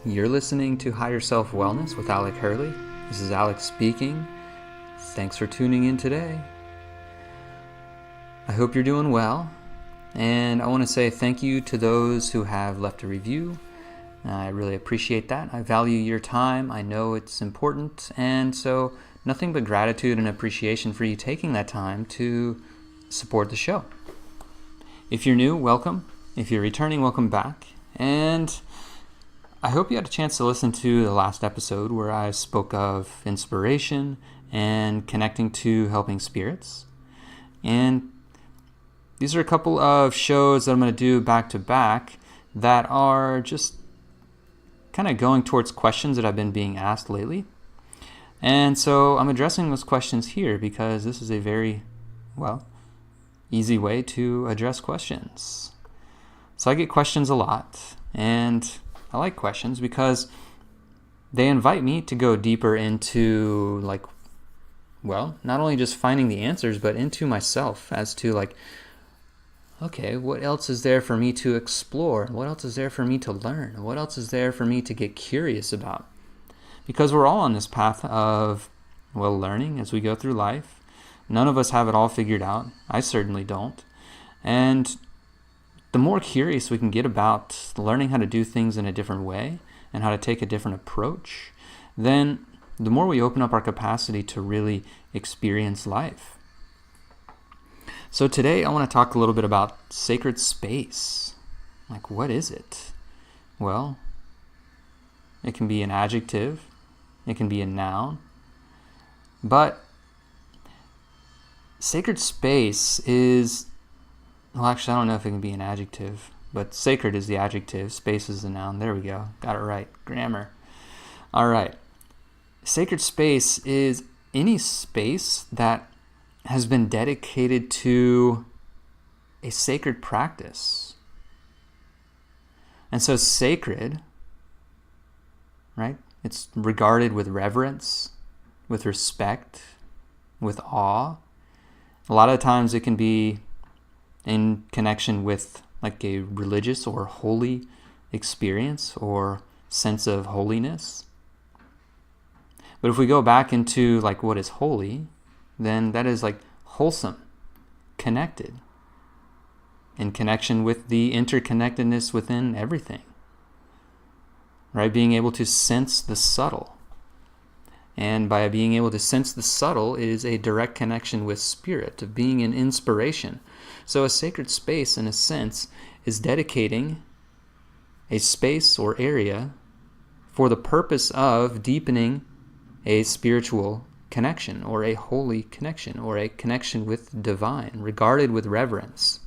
You're listening to Higher Self Wellness with Alec Hurley. This is Alex speaking. Thanks for tuning in today. I hope you're doing well, and I want to say thank you to those who have left a review. I really appreciate that. I value your time. I know it's important, and so nothing but gratitude and appreciation for you taking that time to support the show. If you're new, welcome. If you're returning, welcome back. And I hope you had a chance to listen to the last episode where I spoke of inspiration and connecting to helping spirits. And these are a couple of shows that I'm going to do back to back that are just kind of going towards questions that I've been being asked lately. And so I'm addressing those questions here because this is a very, easy way to address questions. So I get questions a lot, and I like questions because they invite me to go deeper into not only just finding the answers, but into myself as to okay, what else is there for me to explore? What else is there for me to learn? What else is there for me to get curious about? Because we're all on this path of, learning as we go through life. None of us have it all figured out. I certainly don't. And the more curious we can get about learning how to do things in a different way and how to take a different approach, then the more we open up our capacity to really experience life. So today I want to talk a little bit about sacred space. What is it? Well, it can be an adjective, it can be a noun, but sacred space is, actually I don't know if it can be an adjective, but sacred is the adjective, space is the noun. There we go, got it right, grammar. All right, sacred space is any space that has been dedicated to a sacred practice. And so sacred, right? It's regarded with reverence, with respect, with awe. A lot of times it can be in connection with a religious or holy experience or sense of holiness. But if we go back into what is holy, then that is wholesome, connected, in connection with the interconnectedness within everything, right? Being able to sense the subtle. And by being able to sense the subtle, it is a direct connection with spirit, of being an inspiration. So a sacred space, in a sense, is dedicating a space or area for the purpose of deepening a spiritual connection or a holy connection or a connection with divine, regarded with reverence.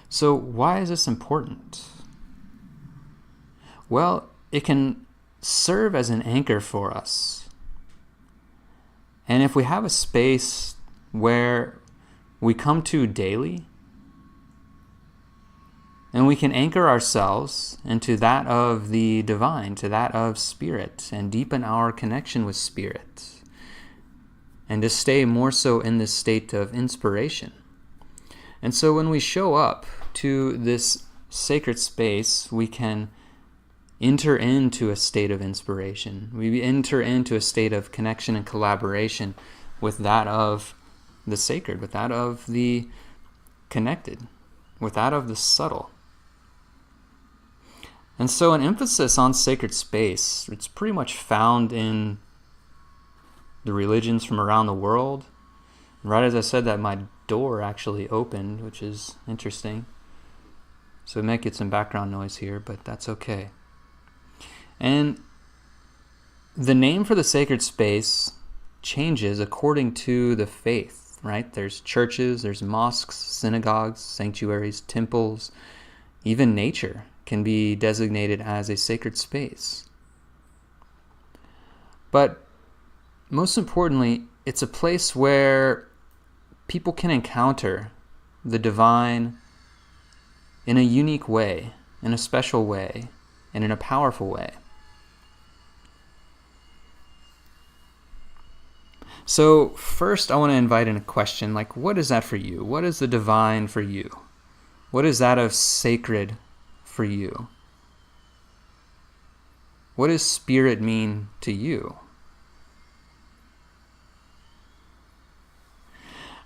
So why is this important? Well, it can serve as an anchor for us. And if we have a space where we come to daily, and we can anchor ourselves into that of the divine, to that of spirit, and deepen our connection with spirit, and to stay more so in this state of inspiration. And so when we show up to this sacred space, we can enter into a state of inspiration. We enter into a state of connection and collaboration with that of the sacred, with that of the connected, with that of the subtle. And so an emphasis on sacred space, it's pretty much found in the religions from around the world. Right as I said that, my door actually opened, which is interesting. So we might get some background noise here, but that's okay. And the name for the sacred space changes according to the faith, right? There's churches, there's mosques, synagogues, sanctuaries, temples, even nature can be designated as a sacred space. But most importantly, it's a place where people can encounter the divine in a unique way, in a special way, and in a powerful way. So first, I want to invite in a question, what is that for you? What is the divine for you? What is that of sacred for you? What does spirit mean to you?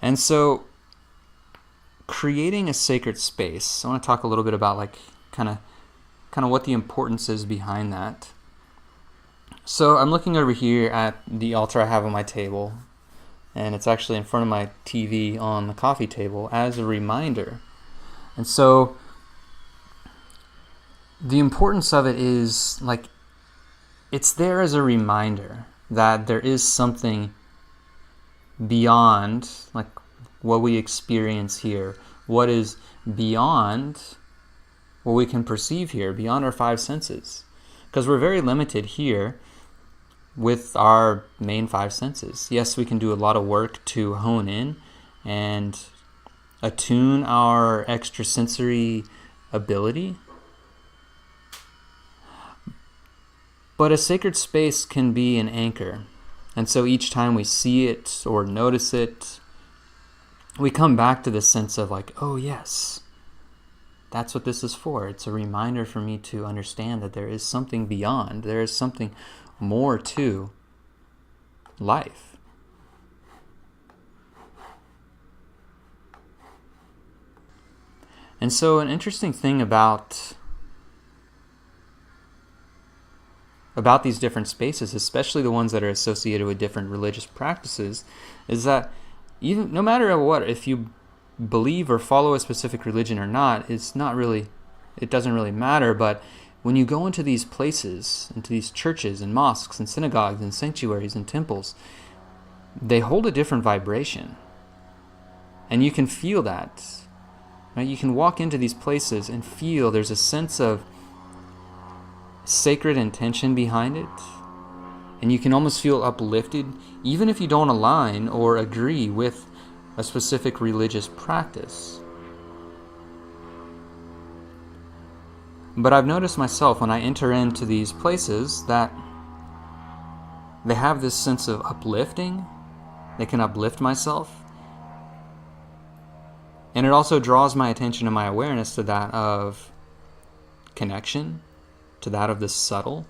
And so creating a sacred space, I want to talk a little bit about like kind of what the importance is behind that. So I'm looking over here at the altar I have on my table, and it's actually in front of my TV on the coffee table as a reminder. And so the importance of it is like it's there as a reminder that there is something beyond like what we experience here, what is beyond what we can perceive here, beyond our five senses. Because we're very limited here with our main five senses. Yes, we can do a lot of work to hone in and attune our extrasensory ability. But a sacred space can be an anchor. And so each time we see it or notice it, we come back to this sense of like, oh yes, that's what this is for. It's a reminder for me to understand that there is something beyond. There is something more to life. And so an interesting thing about these different spaces, especially the ones that are associated with different religious practices, is that even no matter what, if you believe or follow a specific religion or not, it doesn't really matter. But when you go into these places, into these churches and mosques and synagogues and sanctuaries and temples, they hold a different vibration. And you can feel that. Right? You can walk into these places and feel there's a sense of sacred intention behind it. And you can almost feel uplifted, even if you don't align or agree with a specific religious practice. But I've noticed myself when I enter into these places that they have this sense of uplifting. They can uplift myself. And it also draws my attention and my awareness to that of connection, to that of the subtle,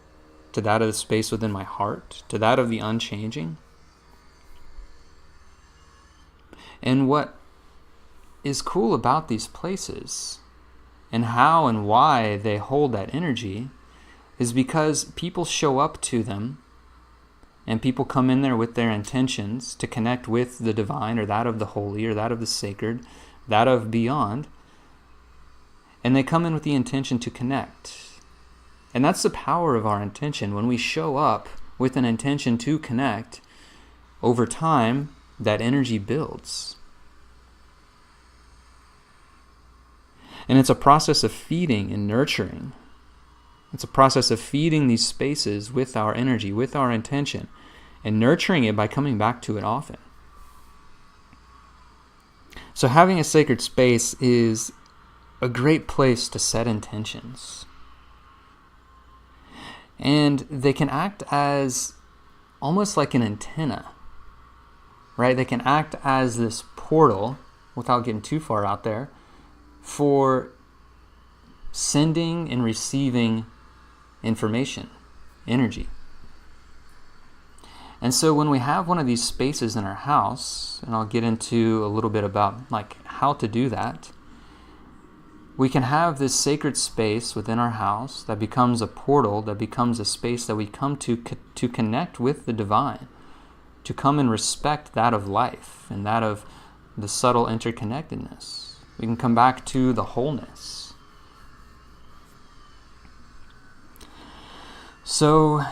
to that of the space within my heart, to that of the unchanging. And what is cool about these places and how and why they hold that energy is because people show up to them and people come in there with their intentions to connect with the divine or that of the holy or that of the sacred, that of beyond. And they come in with the intention to connect. And that's the power of our intention. When we show up with an intention to connect, over time, that energy builds. And it's a process of feeding and nurturing. It's a process of feeding these spaces with our energy, with our intention, and nurturing it by coming back to it often. So having a sacred space is a great place to set intentions. And they can act as almost like an antenna, right? They can act as this portal, without getting too far out there, for sending and receiving information, energy. And so when we have one of these spaces in our house, and I'll get into a little bit about like how to do that, we can have this sacred space within our house that becomes a portal, that becomes a space that we come to connect with the divine, to come and respect that of life and that of the subtle interconnectedness. We can come back to the wholeness. So,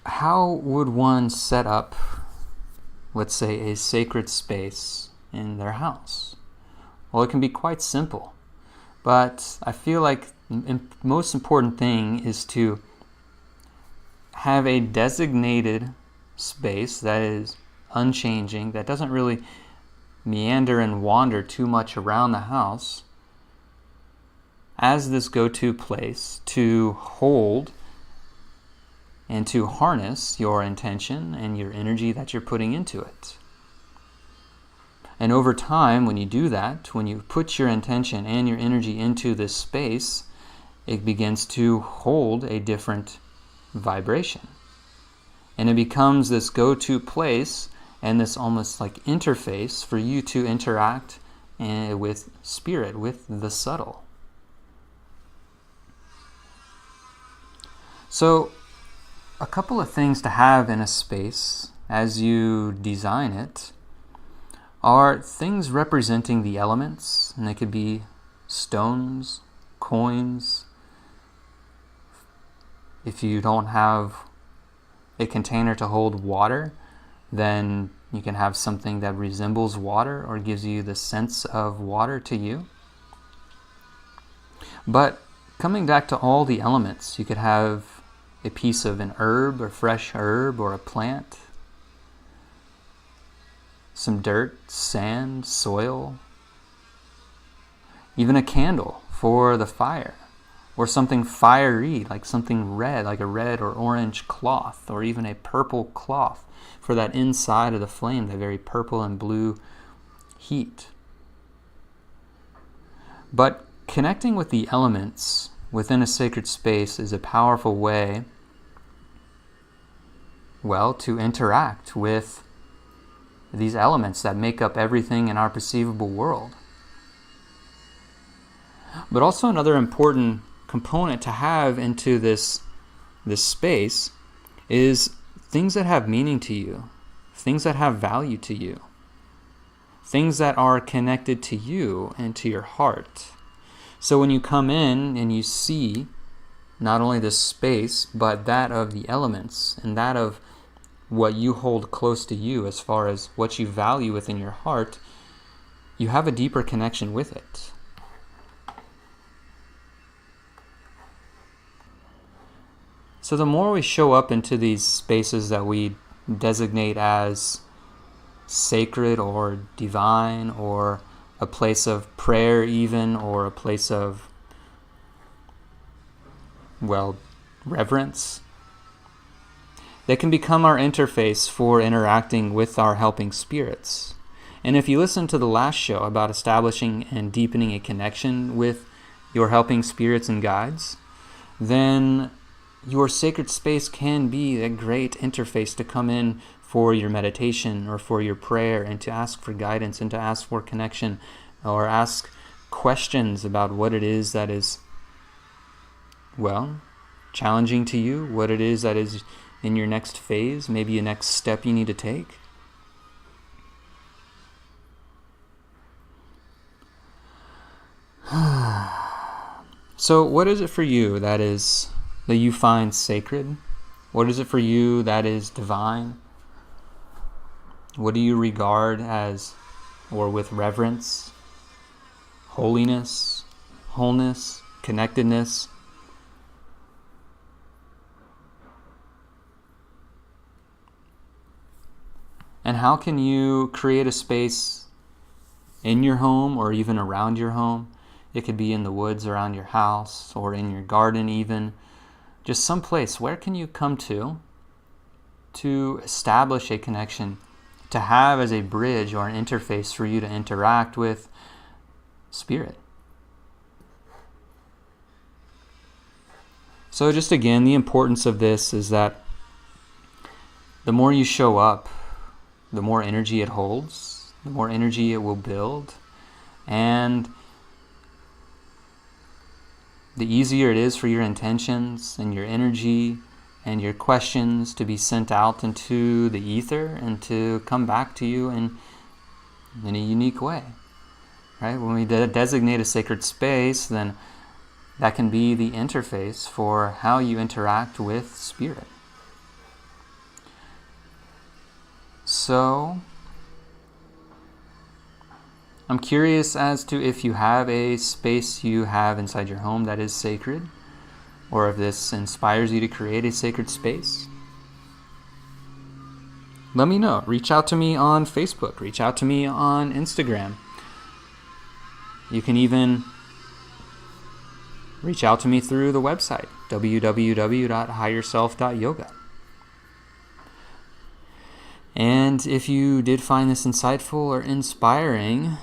how would one set up, let's say, a sacred space in their house? Well, it can be quite simple, but I feel like the most important thing is to have a designated space that is unchanging, that doesn't really meander and wander too much around the house, as this go-to place to hold and to harness your intention and your energy that you're putting into it. And over time, when you do that, when you put your intention and your energy into this space, it begins to hold a different vibration. And it becomes this go-to place and this almost like interface for you to interact with spirit, with the subtle. So, a couple of things to have in a space as you design it are things representing the elements, and they could be stones, coins. If you don't have a container to hold water, then you can have something that resembles water or gives you the sense of water to you. But coming back to all the elements, you could have a piece of an herb, or fresh herb, or a plant, some dirt, sand, soil, even a candle for the fire, or something fiery, like something red, like a red or orange cloth, or even a purple cloth for that inside of the flame, that very purple and blue heat. But connecting with the elements within a sacred space is a powerful way, well, to interact with these elements that make up everything in our perceivable world. But also another important component to have into this space is things that have meaning to you, things that have value to you, things that are connected to you and to your heart. So when you come in and you see not only this space, but that of the elements and that of what you hold close to you as far as what you value within your heart, you have a deeper connection with it. So the more we show up into these spaces that we designate as sacred or divine, or a place of prayer even, or a place of, well, reverence, they can become our interface for interacting with our helping spirits. And if you listen to the last show about establishing and deepening a connection with your helping spirits and guides, then your sacred space can be a great interface to come in for your meditation or for your prayer, and to ask for guidance and to ask for connection, or ask questions about what it is that is, well, challenging to you, what it is that is in your next phase, maybe a next step you need to take. So what is it for you that you find sacred? What is it for you that is divine? What do you regard as, or with reverence, holiness, wholeness, connectedness? And how can you create a space in your home or even around your home? It could be in the woods around your house or in your garden even. Just some place. Where can you come to establish a connection, to have as a bridge or an interface for you to interact with spirit? So just again, the importance of this is that the more you show up, the more energy it holds, the more energy it will build, and the easier it is for your intentions and your energy and your questions to be sent out into the ether and to come back to you in a unique way. Right? When we designate a sacred space, then that can be the interface for how you interact with spirit. So, I'm curious as to if you have a space you have inside your home that is sacred, or if this inspires you to create a sacred space. Let me know. Reach out to me on Facebook. Reach out to me on Instagram. You can even reach out to me through the website, www.higherself.yoga. And if you did find this insightful or inspiring,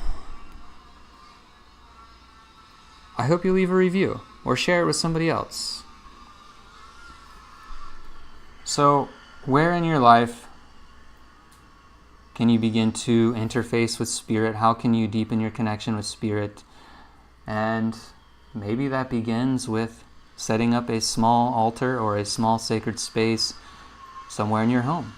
I hope you leave a review. or share it with somebody else. So, where in your life can you begin to interface with Spirit? How can you deepen your connection with Spirit? And maybe that begins with setting up a small altar or a small sacred space somewhere in your home.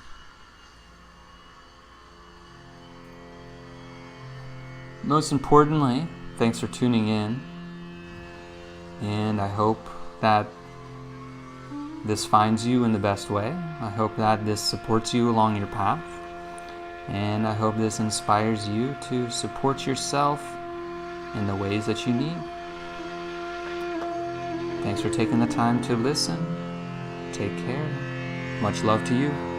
Most importantly, thanks for tuning in, and I hope that this finds you in the best way. I hope that this supports you along your path, and I hope this inspires you to support yourself in the ways that you need. Thanks for taking the time to listen. Take care. Much love to you.